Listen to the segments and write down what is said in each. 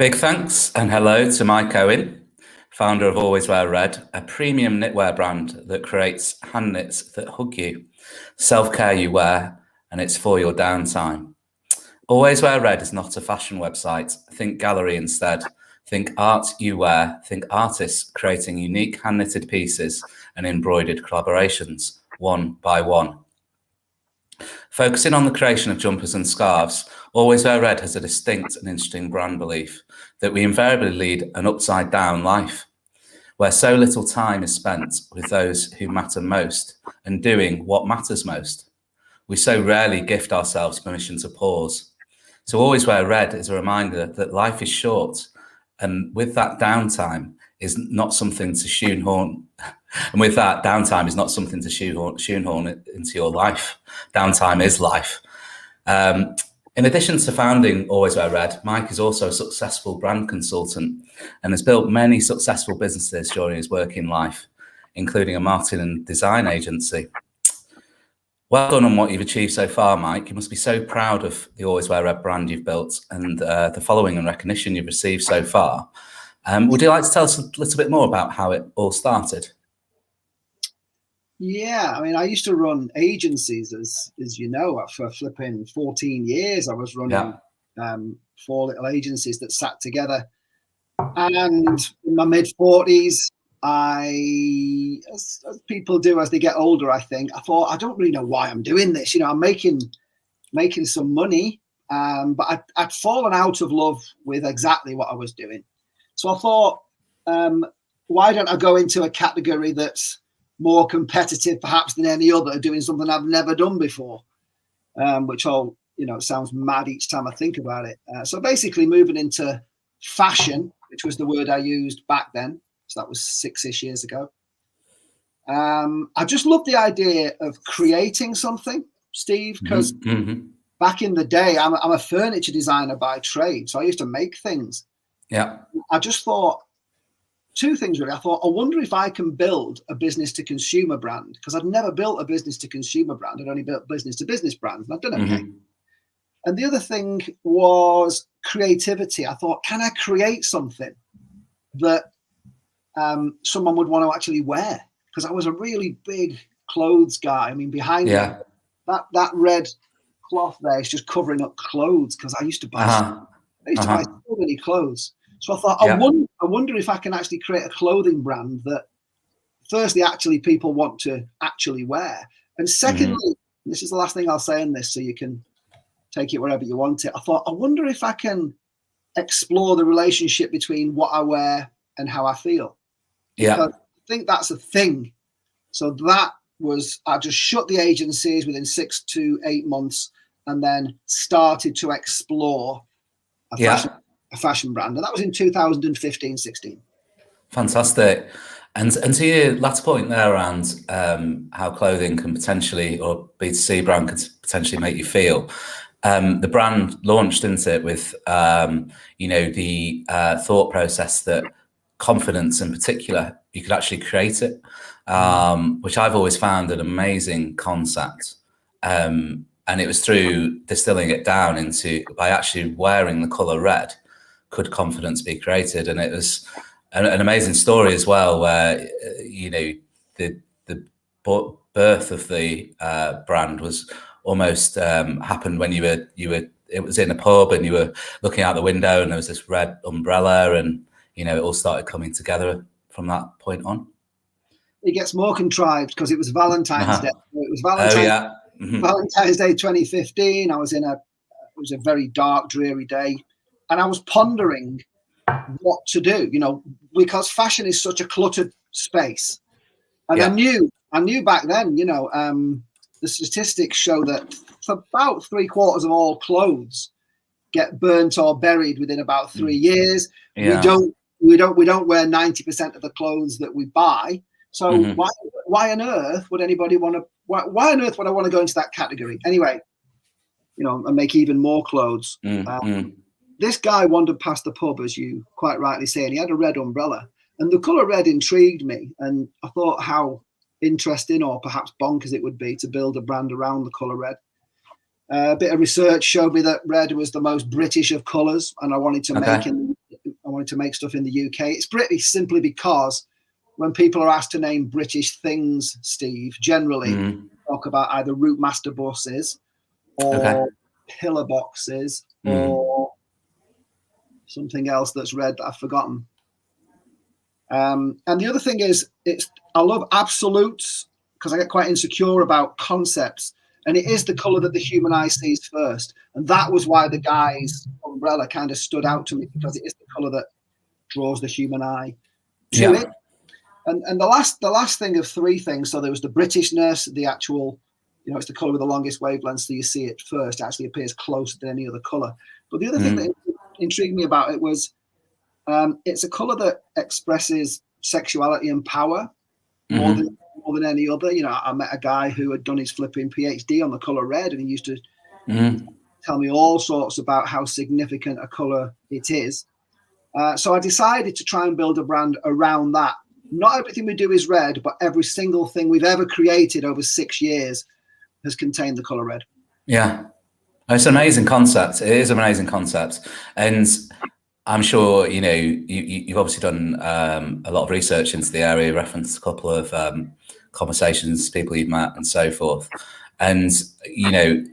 big thanks and hello to Mike Owen, founder of Always Wear Red, a premium knitwear brand that creates hand knits that hug you, self-care you wear, and it's for your downtime. Always Wear Red is not a fashion website. Think gallery instead. Think art you wear. Think artists creating unique hand-knitted pieces and embroidered collaborations, one by one. Focusing on the creation of jumpers and scarves, Always Wear Red has a distinct and interesting brand belief that we invariably lead an upside-down life, where so little time is spent with those who matter most and doing what matters most. We so rarely gift ourselves permission to pause. So Always Wear Red is a reminder that life is short, and with that downtime is not something to shoehorn. And with that, downtime is not something to shoehorn into your life. Downtime is life. In addition to founding Always Wear Red, Mike is also a successful brand consultant and has built many successful businesses during his working life, including a marketing and design agency. Well done on what you've achieved so far, Mike. You must be so proud of the Always Wear Red brand you've built and the following and recognition you've received so far. Would you like to tell us a little bit more about how it all started? Yeah, I mean, I used to run agencies, as you know, for flipping 14 years. I was running 4 little agencies that sat together. And in my mid-40s, as people do as they get older, I think, I thought, I don't really know why I'm doing this. You know, I'm making some money, but I'd fallen out of love with exactly what I was doing. So I thought, why don't I go into a category that's more competitive perhaps than any other, doing something I've never done before, which sounds mad each time I think about it. So basically moving into fashion, which was the word I used back then. So that was 6-ish years ago. I just love the idea of creating something, Steve, because back in the day, I'm a furniture designer by trade. So I used to make things. Yeah. I just thought, 2 things really. I thought, I wonder if I can build a business to consumer brand, because I'd never built a business to consumer brand. I'd only built business to business brands, and I've done okay. And the other thing was creativity. I thought, can I create something that someone would want to actually wear? Because I was a really big clothes guy. I mean, behind me, that red cloth there is just covering up clothes, because I used to buy so many clothes. So I thought, I wonder if I can actually create a clothing brand that, firstly, actually people want to actually wear. And secondly, this is the last thing I'll say in this, so you can take it wherever you want it. I thought, I wonder if I can explore the relationship between what I wear and how I feel. Yeah. Because I think that's a thing. So I just shut the agencies within 6 to 8 months and then started to explore a fashion brand, and that was in 2015-16. Fantastic. And to your last point there around how clothing can potentially, or B2C brand can potentially make you feel, the brand launched into it with the thought process that confidence in particular, you could actually create it, which I've always found an amazing concept. And it was through distilling it down into, by actually wearing the colour red, could confidence be created? And it was an amazing story as well, where the birth of the brand was almost happened when you were it was in a pub and you were looking out the window and there was this red umbrella, and it all started coming together from that point on. It gets more contrived because it was Valentine's Day. It was Valentine's Day 2015. It was a very dark, dreary day. And I was pondering what to do, because fashion is such a cluttered space. And I knew back then, the statistics show that about 3/4 of all clothes get burnt or buried within about 3 years. Yeah. We don't wear 90% of the clothes that we buy. So why on earth would anybody want to? Why on earth would I want to go into that category anyway? And make even more clothes. This guy wandered past the pub, as you quite rightly say, and he had a red umbrella. And the colour red intrigued me. And I thought how interesting, or perhaps bonkers, it would be to build a brand around the colour red. A bit of research showed me that red was the most British of colours, and I wanted to make wanted to make stuff in the UK. It's British simply because when people are asked to name British things, Steve, generally talk about either Routemaster buses or pillar boxes or something else that's red that I've forgotten. And the other thing is, I love absolutes because I get quite insecure about concepts. And it is the color that the human eye sees first. And that was why the guy's umbrella kind of stood out to me, because it is the color that draws the human eye to it. And the last thing of three things. So there was the Britishness, the actual, it's the color with the longest wavelength. So you see it first, it actually appears closer than any other color. But the other thing that intrigued me about it was it's a color that expresses sexuality and power more than any other. I met a guy who had done his flipping PhD on the color red, and he used to tell me all sorts about how significant a color it is. So I decided to try and build a brand around that. Not everything we do is red, but every single thing we've ever created over 6 years has contained the color red. Yeah, it's an amazing concept. It is an amazing concept, and I'm sure you've obviously done a lot of research into the area. Referenced a couple of conversations, people you've met, and so forth. And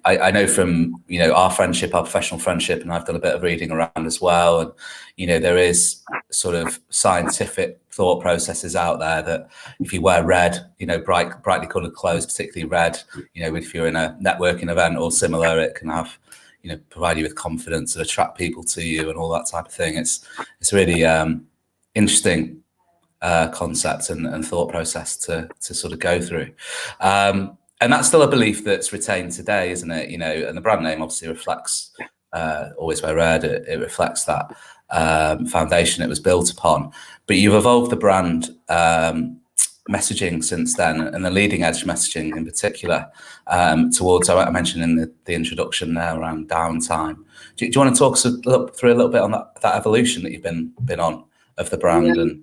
I know from our friendship, our professional friendship, and I've done a bit of reading around as well. And there is sort of scientific thought processes out there that if you wear red, brightly coloured clothes, particularly red, if you're in a networking event or similar, it can have provide you with confidence and attract people to you and all that type of thing. It's really interesting concept and thought process to sort of go through. And that's still a belief that's retained today, isn't it? And the brand name obviously reflects Always Wear Red. It reflects that foundation it was built upon. But you've evolved the brand messaging since then, and the leading edge messaging in particular, towards, I mentioned in the introduction there, around downtime. Do you want to talk through a little bit on that evolution that you've been on of the brand and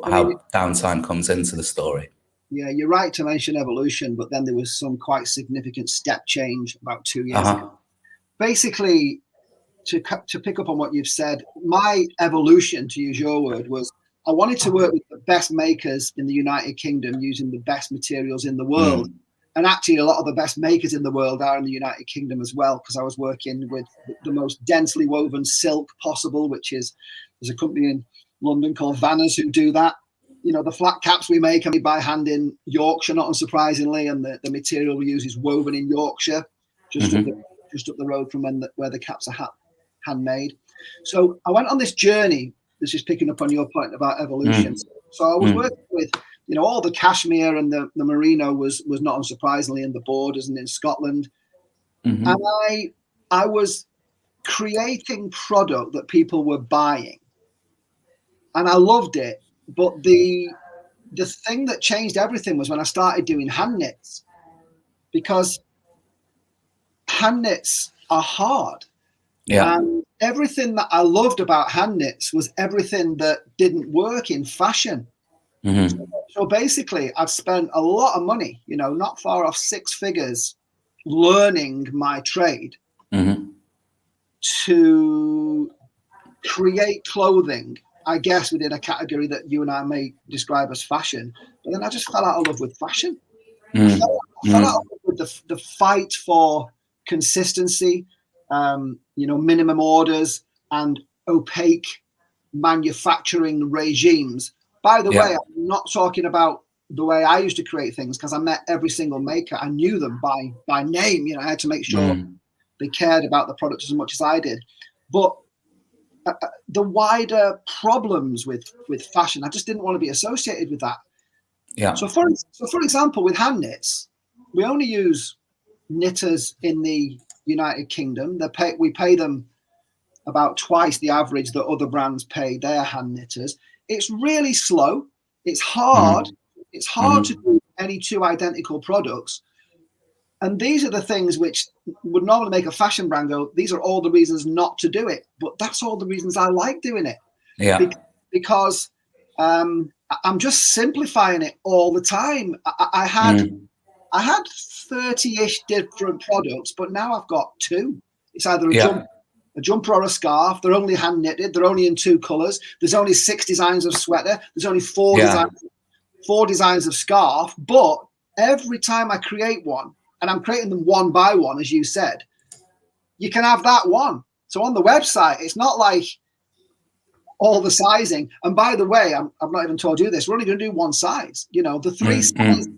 how downtime comes into the story? Yeah, you're right to mention evolution, but then there was some quite significant step change about 2 years ago. Basically, to pick up on what you've said, my evolution, to use your word, was I wanted to work with the best makers in the United Kingdom using the best materials in the world. And actually, a lot of the best makers in the world are in the United Kingdom as well, because I was working with the most densely woven silk possible, there's a company in London called Vanners who do that. The flat caps we make are made by hand in Yorkshire, not unsurprisingly, and the material we use is woven in Yorkshire, just up the road from where the caps are handmade. So I went on this journey. This is picking up on your point about evolution. So I was working with, all the cashmere and the merino was not unsurprisingly in the Borders and in Scotland. And I was creating product that people were buying, and I loved it. But the thing that changed everything was when I started doing hand knits, because hand knits are hard. Yeah. And everything that I loved about hand knits was everything that didn't work in fashion. So basically, I've spent a lot of money, not far off 6 figures, learning my trade to create clothing, I guess, within a category that you and I may describe as fashion. But then I just fell out of love with fashion. I fell out of love with the fight for consistency, minimum orders and opaque manufacturing regimes. By the way, I'm not talking about the way I used to create things, because I met every single maker. I knew them by name. I had to make sure they cared about the product as much as I did. But the wider problems with fashion, I just didn't want to be associated with that. Yeah. So for example, with hand knits, we only use knitters in the United Kingdom. We pay them about twice the average that other brands pay their hand knitters. It's really slow. It's hard. It's hard to do any two identical products. And these are the things which would normally make a fashion brand go, these are all the reasons not to do it. But that's all the reasons I like doing it. Yeah. Because I'm just simplifying it all the time. I had 30-ish different products, but now I've got 2. It's either a jumper a jumper or a scarf. They're only hand knitted. They're only in 2 colors. There's only 6 designs of sweater. There's only 4 designs of scarf. But every time I create one, and I'm creating them one by one, as you said, you can have that one. So on the website, it's not like all the sizing. And by the way, I've not even told you this. We're only going to do one size. You know, the 3 sizes.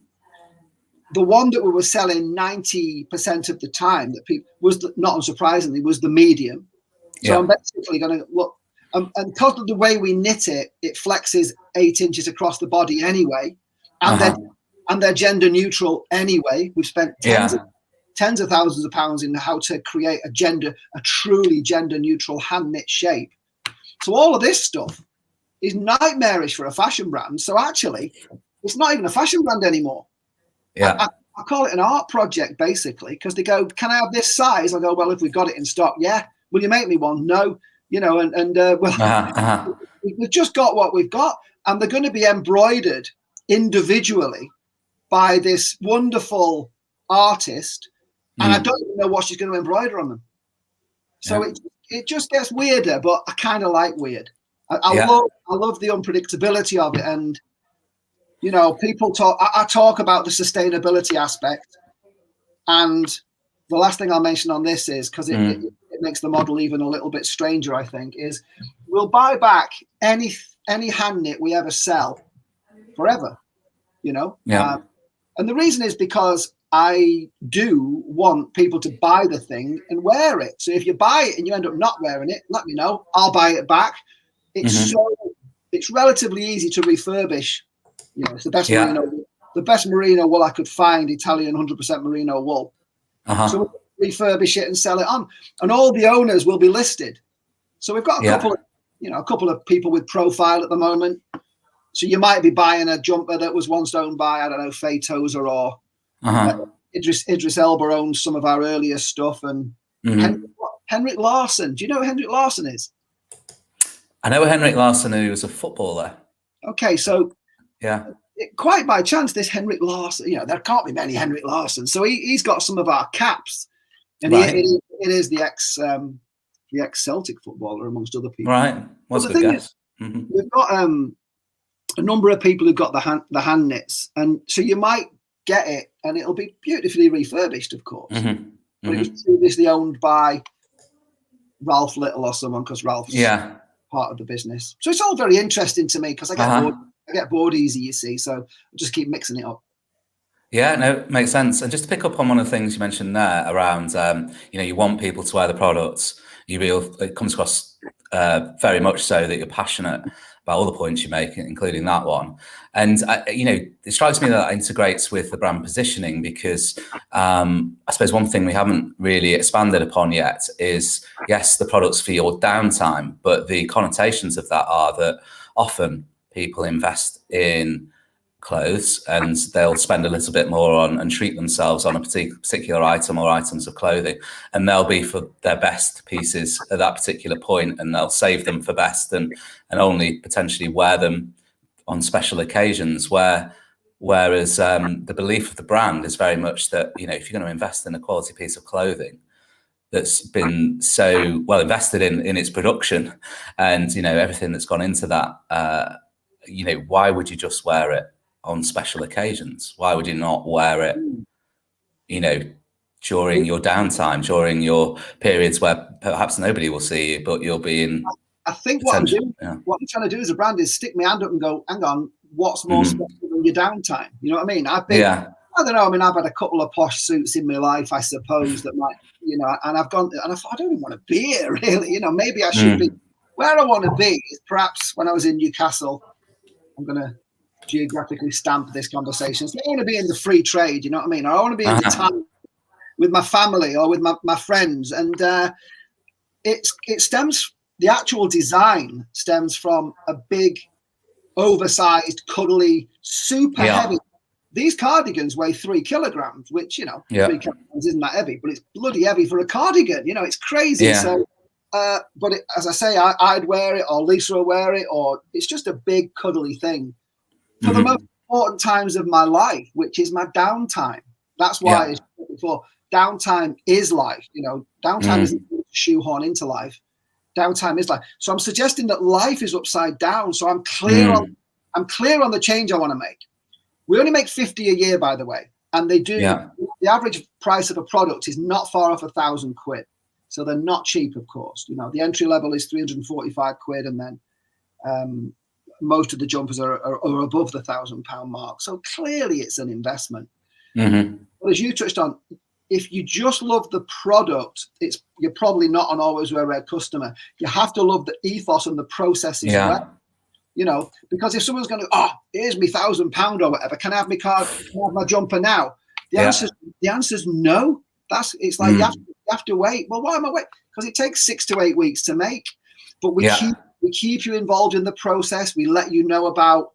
The one that we were selling 90% of the time that people was not unsurprisingly was the medium. So I'm basically going to look, and because of the way we knit it, it flexes 8 inches across the body anyway, and they're gender neutral anyway. We've spent tens of thousands of pounds in how to create a truly gender neutral hand knit shape. So all of this stuff is nightmarish for a fashion brand. So actually, it's not even a fashion brand anymore. I call it an art project, basically, because they go, can I have this size? I go, well, if we've got it in stock, yeah. Will you make me one? No. You know, we've just got what we've got. And they're going to be embroidered individually by this wonderful artist. And I don't even know what she's going to embroider on them. So it just gets weirder, but I kind of like weird. I love the unpredictability of it. And you know, people talk. I talk about the sustainability aspect, and the last thing I'll mention on this is because it makes the model even a little bit stranger. I think is we'll buy back any hand knit we ever sell forever. You know, and the reason is because I do want people to buy the thing and wear it. So if you buy it and you end up not wearing it, let me know. I'll buy it back. It's relatively easy to refurbish. You know, it's the best merino wool I could find, Italian 100% merino wool. So we'll refurbish it and sell it on, and all the owners will be listed. So we've got a couple of people with profile at the moment. So you might be buying a jumper that was once owned by, I don't know, Faye Tozer or Idris Elba owns some of our earlier stuff, and Henrik Larsson. Do you know who Henrik Larsson is? I know Henrik Larsson, who was a footballer. Okay, so quite by chance, this Henrik Larsson, you know, there can't be many Henrik Larssons. So he's got some of our caps, and it is the ex Celtic footballer amongst other people. Right, what's the guess? We've got a number of people who've got the hand knits, and so you might get it, and it'll be beautifully refurbished, of course. But it was previously owned by Ralph Little or someone, because Ralph's part of the business. So it's all very interesting to me because I get bored easy, you see. So I just keep mixing it up. Yeah, no, makes sense. And just to pick up on one of the things you mentioned there around, you know, you want people to wear the products. It comes across very much so that you're passionate about all the points you make, including that one. And, you know, it strikes me that integrates with the brand positioning because I suppose one thing we haven't really expanded upon yet is, yes, the products for your downtime, but the connotations of that are that often people invest in clothes and they'll spend a little bit more on and treat themselves on a particular item or items of clothing, and they'll be for their best pieces at that particular point, and they'll save them for best and only potentially wear them on special occasions, whereas the belief of the brand is very much that, you know, if you're going to invest in a quality piece of clothing that's been so well invested in its production and, you know, everything that's gone into that, you know, why would you just wear it on special occasions? Why would you not wear it, you know, during your downtime, during your periods where perhaps nobody will see you, but you'll be in. I think what I'm trying to do as a brand is stick my hand up and go, hang on, what's more special than your downtime? You know what I mean? I've been, I don't know. I mean, I've had a couple of posh suits in my life, I suppose, that might, you know, and I've gone and I thought, I don't even want to be here, really. You know, maybe I should be. Where I want to be is perhaps when I was in Newcastle. I'm going to geographically stamp this conversation. So I want to be in the free trade, you know what I mean? Or I want to be in the town with my family or with my friends. And it stems, the actual design stems from a big, oversized, cuddly, super heavy. These cardigans weigh 3 kilograms, which, you know, 3 kilograms isn't that heavy, but it's bloody heavy for a cardigan. You know, it's crazy. So, but as I say, I'd wear it, or Lisa will wear it, or it's just a big cuddly thing for the most important times of my life, which is my downtime. That's why I said before, downtime is life. You know, downtime isn't shoehorn into life. Downtime is life. So I'm suggesting that life is upside down. So I'm clear on the change I want to make. We only make 50 a year, by the way, and they do. Yeah. The average price of a product is not far off £1,000. So they're not cheap, of course. You know, the entry level is 345 quid, and then most of the jumpers are above the £1,000 mark. So clearly it's an investment. Mm-hmm. But as you touched on, if you just love the product, you're probably not an Always Wear Red customer. You have to love the ethos and the process as well. You know, because if someone's going to, here's me £1,000 or whatever, can I have my card? Can I have my jumper now? The answer's no. It's like you have to wait. Well, why am I waiting? Because it takes 6 to 8 weeks to make. But we keep you involved in the process. We let you know about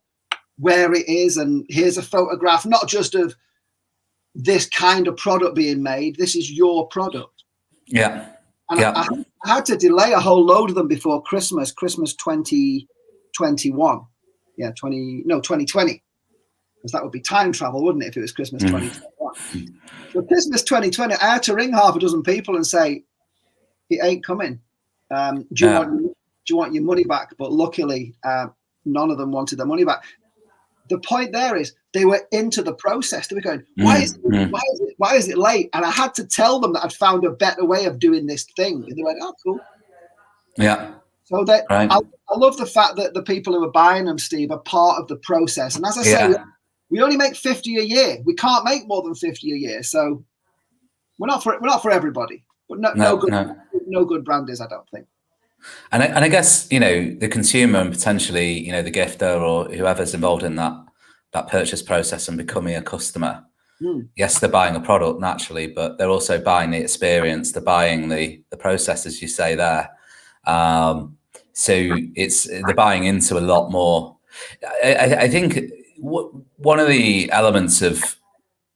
where it is, and here's a photograph, not just of this kind of product being made. This is your product. Yeah. And I had to delay a whole load of them before Christmas 2021. 2020. Because that would be time travel, wouldn't it, if it was Christmas 2021? So Christmas 2020, I had to ring half a dozen people and say, it ain't coming. Do you want your money back? But luckily, none of them wanted their money back. The point there is they were into the process. They were going, why is it late? And I had to tell them that I'd found a better way of doing this thing. And they went, oh, cool. Yeah. So that I love the fact that the people who are buying them, Steve, are part of the process. And as I say, we only make 50 a year. We can't make more than 50 a year. So we're not for everybody. But no good brand is, I don't think. And I guess, you know, the consumer and potentially, you know, the gifter or whoever's involved in that purchase process and becoming a customer. Yes, they're buying a product naturally, but they're also buying the experience. They're buying the process, as you say there. So they're buying into a lot more. I think one of the elements of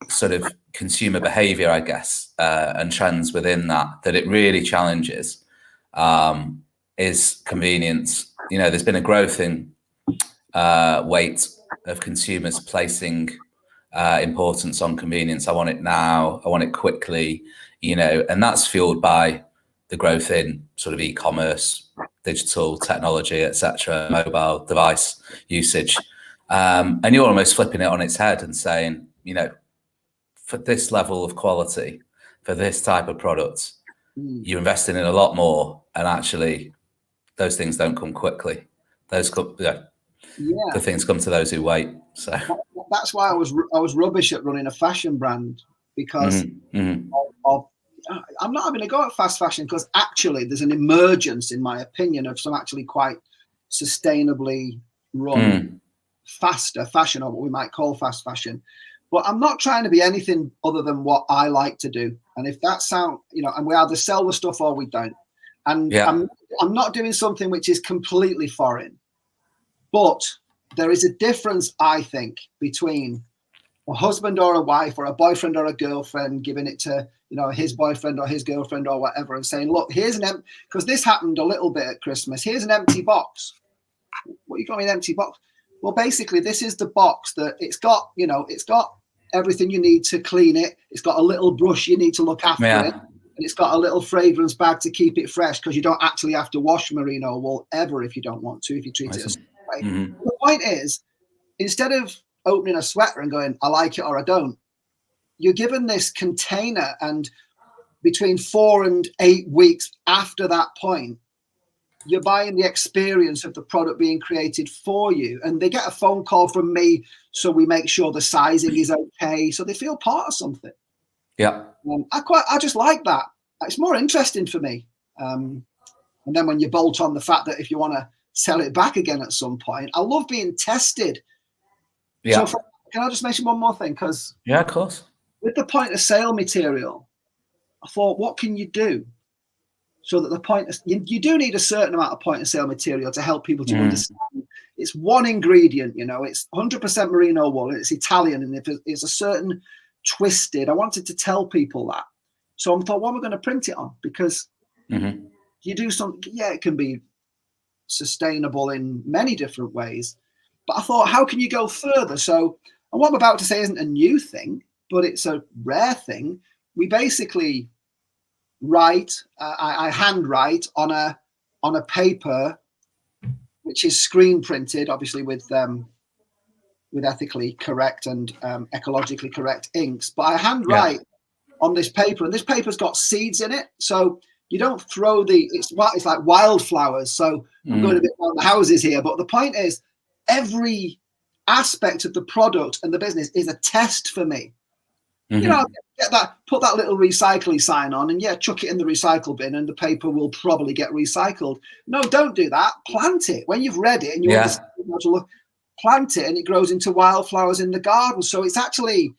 sort of consumer behavior, I guess, and trends within that it really challenges is convenience. You know, there's been a growth in weight of consumers placing importance on convenience. I want it now. I want it quickly. You know, and that's fueled by the growth in sort of e-commerce, digital technology, etc., mobile device usage. And you're almost flipping it on its head and saying, you know, for this level of quality, for this type of product, you're investing in a lot more, and actually those things don't come quickly. The things come to those who wait. So that's why I was rubbish at running a fashion brand, because of I'm not having a go at fast fashion, because actually there's an emergence, in my opinion, of some actually quite sustainably run faster fashion, or what we might call fast fashion. But I'm not trying to be anything other than what I like to do. And if that sounds, you know, and we either sell the stuff or we don't. And I'm not doing something which is completely foreign. But there is a difference, I think, between a husband or a wife or a boyfriend or a girlfriend giving it to, you know, his boyfriend or his girlfriend or whatever, and saying, look, here's an because this happened a little bit at Christmas. Here's an empty box. What, you got me an empty box? Well, basically, this is the box that it's got, you know, it's got everything you need to clean it. It's got a little brush you need to look after it. And it's got a little fragrance bag to keep it fresh, because you don't actually have to wash merino wool ever if you don't want to, if you treat it as way. The point is, instead of opening a sweater and going, I like it or I don't, you're given this container, and between 4 and 8 weeks after that point, you're buying the experience of the product being created for you. And they get a phone call from me, so we make sure the sizing is okay, so they feel part of something. I just like that. It's more interesting for me. And then when you bolt on the fact that if you want to sell it back again at some point, I love being tested. So can I just mention one more thing? Because of course, with the point of sale material, I thought, what can you do so that the point of, you do need a certain amount of point of sale material to help people to understand. It's one ingredient, you know, it's 100% merino wool, and it's Italian, and if it's a certain twisted, I wanted to tell people that. So I thought, what am I going to print it on? Because you do something, it can be sustainable in many different ways. But I thought, how can you go further? So, and what I'm about to say isn't a new thing, but it's a rare thing. We basically I handwrite on a paper which is screen printed, obviously with ethically correct and ecologically correct inks. But I handwrite on this paper, and this paper's got seeds in it, so you don't throw it's like wildflowers. So I'm going a bit around the houses here, but the point is, every aspect of the product and the business is a test for me. You know, put that little recycling sign on, and chuck it in the recycle bin, and the paper will probably get recycled. No, don't do that. Plant it when you've read it and you understand how to look. Plant it, and it grows into wildflowers in the garden. So it's actually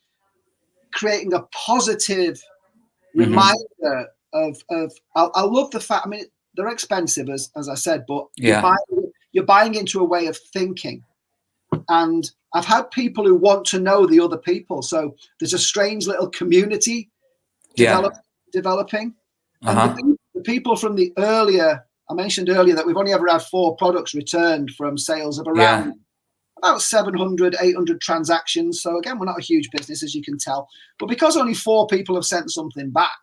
creating a positive reminder of. I love the fact. I mean, they're expensive, as I said, but you're buying into a way of thinking. And I've had people who want to know the other people. So there's a strange little community developing. And the people from the earlier, I mentioned earlier that we've only ever had 4 products returned from sales of around about 700, 800 transactions. So again, we're not a huge business, as you can tell. But because only 4 people have sent something back,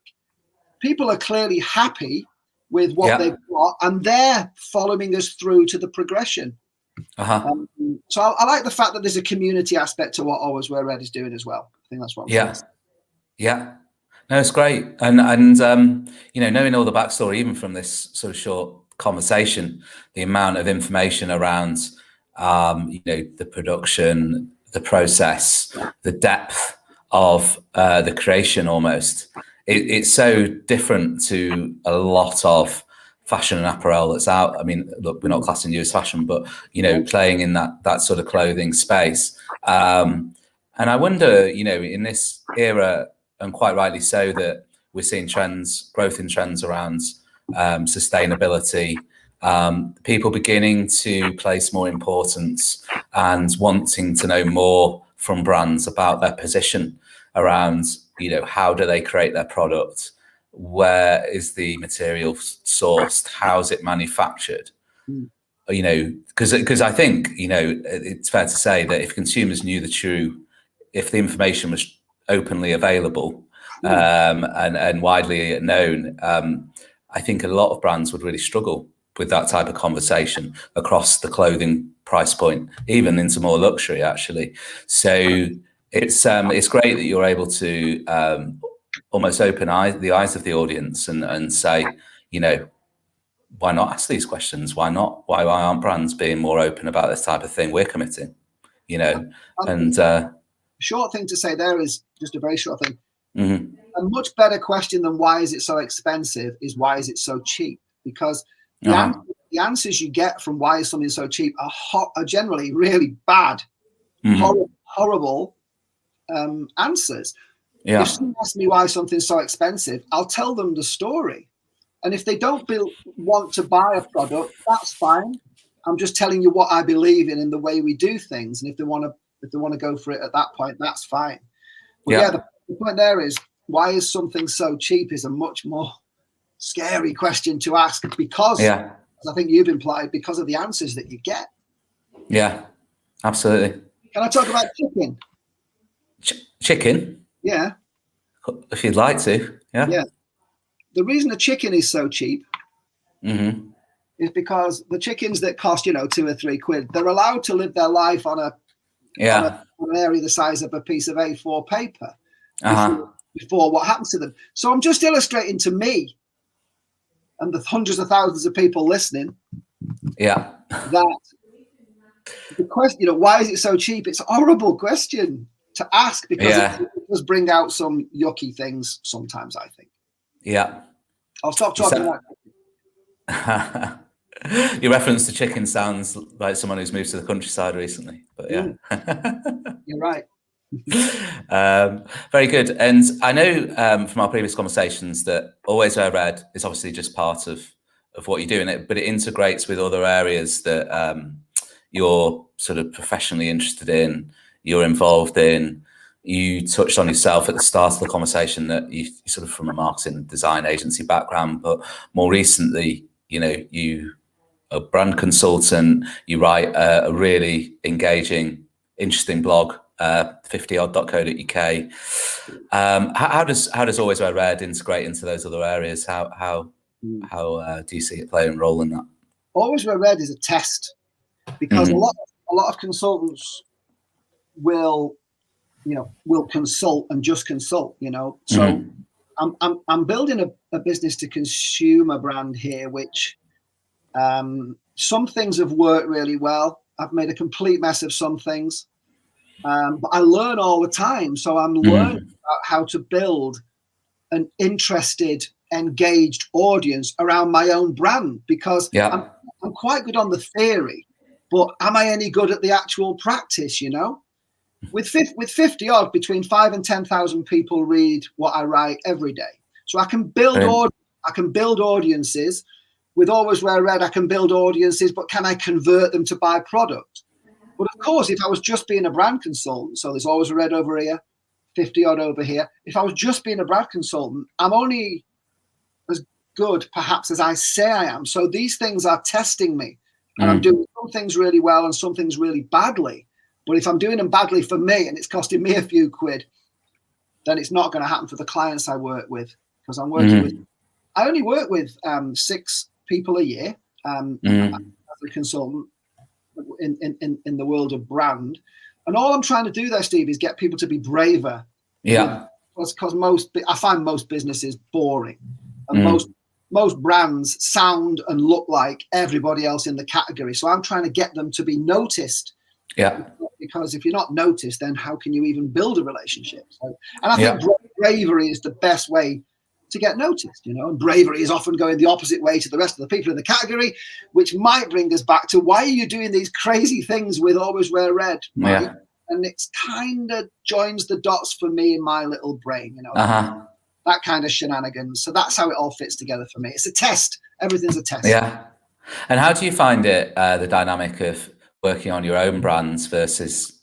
people are clearly happy with what they've got, and they're following us through to the progression. So I like the fact that there's a community aspect to what Always Wear Red is doing as well. I think that's what I'm saying. No, it's great. And you know, knowing all the backstory, even from this sort of short conversation, the amount of information around you know, the production, the process, the depth of the creation, almost it's so different to a lot of fashion and apparel that's out. I mean, look, we're not classing you as fashion, but you know, playing in that sort of clothing space. And I wonder, you know, in this era, and quite rightly so, that we're seeing growth in trends around sustainability, people beginning to place more importance and wanting to know more from brands about their position around, you know, how do they create their product? Where is the material sourced? How is it manufactured? You know, because I think, you know, it's fair to say that if consumers knew if the information was openly available and widely known, I think a lot of brands would really struggle with that type of conversation across the clothing price point, even into more luxury, actually. So it's great that you're able to almost open the eyes of the audience and say, you know, why not ask these questions? Why not? Why aren't brands being more open about this type of thing? We're committing, you know. And short thing to say there is just a very short thing. A much better question than why is it so expensive is why is it so cheap? Because the answers you get from why is something so cheap are generally really bad, horrible answers. If someone asks me why something's so expensive, I'll tell them the story. And if they don't want to buy a product, that's fine. I'm just telling you what I believe in the way we do things. And if they want to go for it at that point, that's fine. But the point there is, why is something so cheap is a much more scary question to ask, because as I think you've implied, because of the answers that you get. Yeah, absolutely. Can I talk about chicken? Chicken? Yeah. If you'd like to. Yeah. The reason a chicken is so cheap is because the chickens that cost, you know, £2 or £3, they're allowed to live their life on an area the size of a piece of A4 paper before what happens to them. So I'm just illustrating to me and the hundreds of thousands of people listening that the question, you know, why is it so cheap? It's a horrible question to ask, because it does bring out some yucky things sometimes, I think. I'll stop talking about your reference to chicken sounds like someone who's moved to the countryside recently, but you're right. Very good. And I know from our previous conversations that Always Wear Red is obviously just part of what you do in it, but it integrates with other areas that you're sort of professionally interested in, you're involved in. You touched on yourself at the start of the conversation that you sort of from a marketing design agency background, but more recently, you know, you are a brand consultant, you write a really engaging, interesting blog 50odd.co.uk. How does Always Wear Red integrate into those other areas? How do you see it playing a role in that? Always Wear Red is a test, because a lot of consultants will consult and just consult, So I'm building a business to consumer brand here, which some things have worked really well. I've made a complete mess of some things, but I learn all the time. So I'm learning about how to build an interested, engaged audience around my own brand, because I'm quite good on the theory, but am I any good at the actual practice? With 50 odd, between 5,000 and 10,000 people read what I write every day. So I can build audiences. With Always Wear Red, I can build audiences, but can I convert them to buy product? But of course, if I was just being a brand consultant, so there's Always Wear Red over here, 50 odd over here. If I was just being a brand consultant, I'm only as good perhaps as I say I am. So these things are testing me, and I'm doing some things really well and some things really badly. But if I'm doing them badly for me and it's costing me a few quid, then it's not going to happen for the clients I work with, because I'm working I only work with 6 people a year as a consultant in the world of brand. And all I'm trying to do there, Steve, is get people to be braver. Yeah. Because I find most businesses boring, and most brands sound and look like everybody else in the category. So I'm trying to get them to be noticed. Yeah. Because if you're not noticed, then how can you even build a relationship? And I think bravery is the best way to get noticed, and bravery is often going the opposite way to the rest of the people in the category, which might bring us back to, why are you doing these crazy things with Always Wear Red, Mike? Yeah. And it's kind of joins the dots for me in my little brain, that kind of shenanigans. So that's how it all fits together for me. It's a test. Everything's a test. Yeah. And how do you find it, the dynamic of working on your own brands versus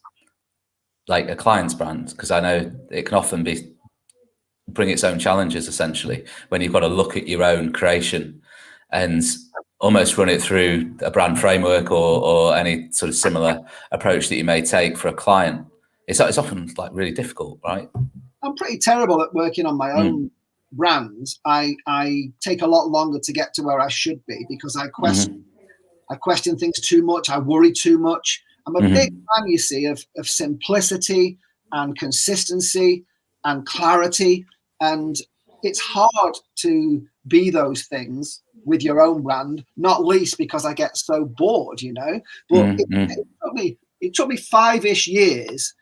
like a client's brand? Because I know it can often bring its own challenges, essentially, when you've got to look at your own creation and almost run it through a brand framework or any sort of similar approach that you may take for a client. It's often like really difficult, right? I'm pretty terrible at working on my own brands. I take a lot longer to get to where I should be, because I question things too much. I worry too much. I'm a big fan, you see, of simplicity and consistency and clarity. And it's hard to be those things with your own brand, not least because I get so bored, But it took me 5-ish years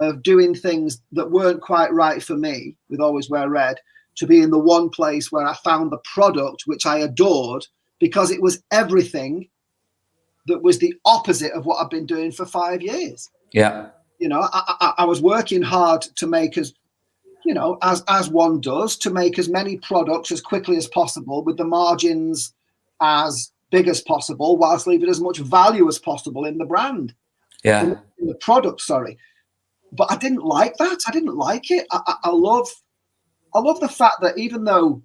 of doing things that weren't quite right for me with Always Wear Red to be in the one place where I found the product which I adored, because it was everything that was the opposite of what I've been doing for 5 years. Yeah. I was working hard to make as one does, to make as many products as quickly as possible with the margins as big as possible, whilst leaving as much value as possible in the brand. Yeah. In the product, sorry. But I didn't like that. I didn't like it. I love the fact that even though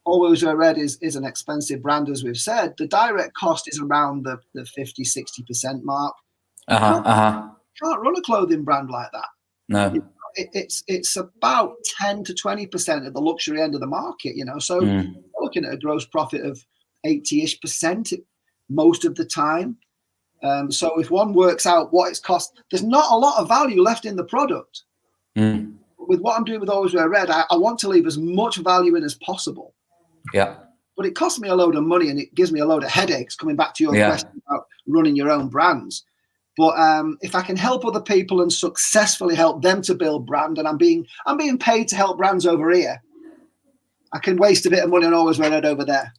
Always Wear Red is an expensive brand, as we've said, the direct cost is around the 50-60% mark. You can't run a clothing brand like that. No. It's about 10 to 20% at the luxury end of the market, So we're looking at a gross profit of 80-ish% most of the time. So if one works out what it's cost, there's not a lot of value left in the product. With what I'm doing with Always Wear Red, I want to leave as much value in as possible. Yeah. But it costs me a load of money, and it gives me a load of headaches, coming back to your question about running your own brands. But if I can help other people and successfully help them to build brand, and I'm being paid to help brands over here, I can waste a bit of money on Always Wear Red over there.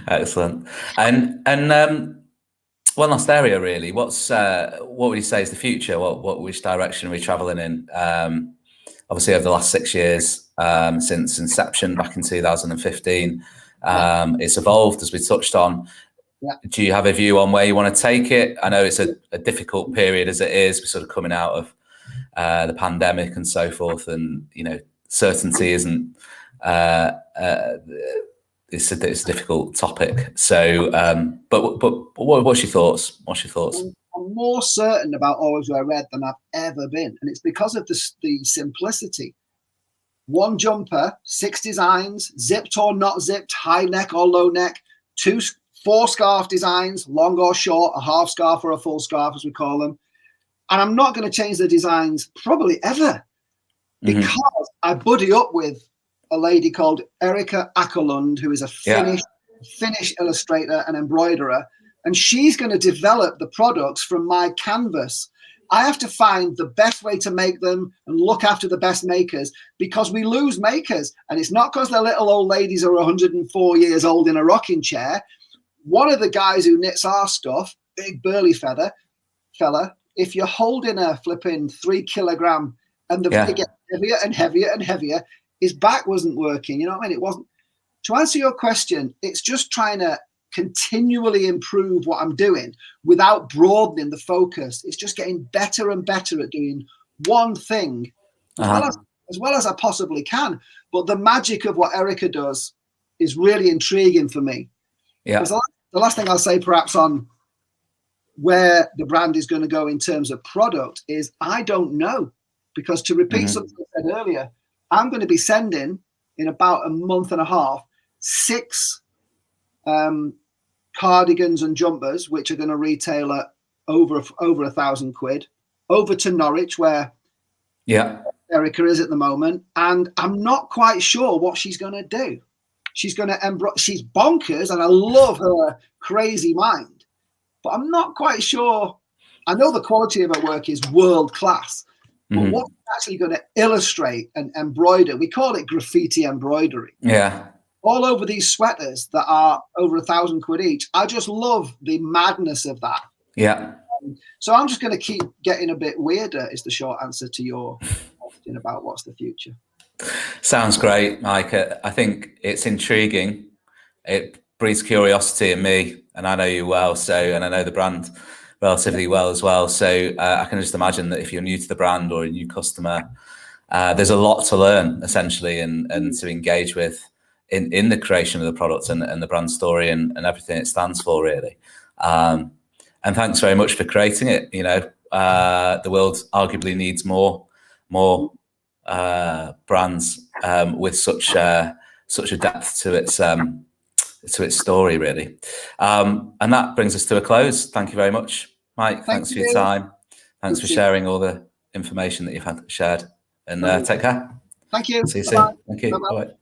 Excellent. And one last area, really. What would you say is the future? Which direction are we traveling in? Obviously, over the last 6 years, since inception back in 2015, it's evolved, as we touched on. Yeah. Do you have a view on where you want to take it? I know it's a difficult period as it is. We're sort of coming out of the pandemic and so forth, and certainty isn't. It's a difficult topic. So, but what's your thoughts? I'm more certain about Always Wear Red than I've ever been. And it's because of the simplicity. One jumper, 6 designs, zipped or not zipped, high neck or low neck, 4 scarf designs, long or short, a half scarf or a full scarf, as we call them. And I'm not going to change the designs probably ever, because I buddy up with a lady called Erika Ackerlund, who is a Finnish illustrator and embroiderer. And she's going to develop the products from my canvas. I have to find the best way to make them and look after the best makers, because we lose makers. And it's not because they're little old ladies who are 104 years old in a rocking chair. One of the guys who knits our stuff, big burly fella, if you're holding a flipping 3 kilogram and it gets heavier and heavier and heavier, his back wasn't working. You know what I mean? It wasn't. To answer your question, it's just trying to continually improve what I'm doing without broadening the focus. It's just getting better and better at doing one thing as well as I possibly can. But the magic of what Erika does is really intriguing for me. Yeah. The last thing I'll say perhaps on where the brand is going to go in terms of product is I don't know, because to repeat something I said earlier, I'm going to be sending in about a month and a half 6 cardigans and jumpers, which are going to retail at over £1,000 over to Norwich, where Erika is at the moment. And I'm not quite sure what she's going to do. She's going to she's bonkers, and I love her crazy mind, but I'm not quite sure. I know the quality of her work is world class, but what's actually going to illustrate and embroider? We call it graffiti embroidery. Yeah. All over these sweaters that are over £1,000 each. I just love the madness of that. Yeah. So I'm just going to keep getting a bit weirder is the short answer to your question about what's the future. Sounds great, Mike. I think it's intriguing. It breeds curiosity in me, and I know you well, and I know the brand relatively well as well. So I can just imagine that if you're new to the brand or a new customer, there's a lot to learn essentially and to engage with in the creation of the product and the brand story and everything it stands for, really. And thanks very much for creating it. You know, the world arguably needs more brands with such a depth to its story, really. And that brings us to a close. Thank you very much, Mike. Thanks for your time. Thanks for sharing all the information that you've shared. And take care. Thank you. See you soon. Thank you. Bye.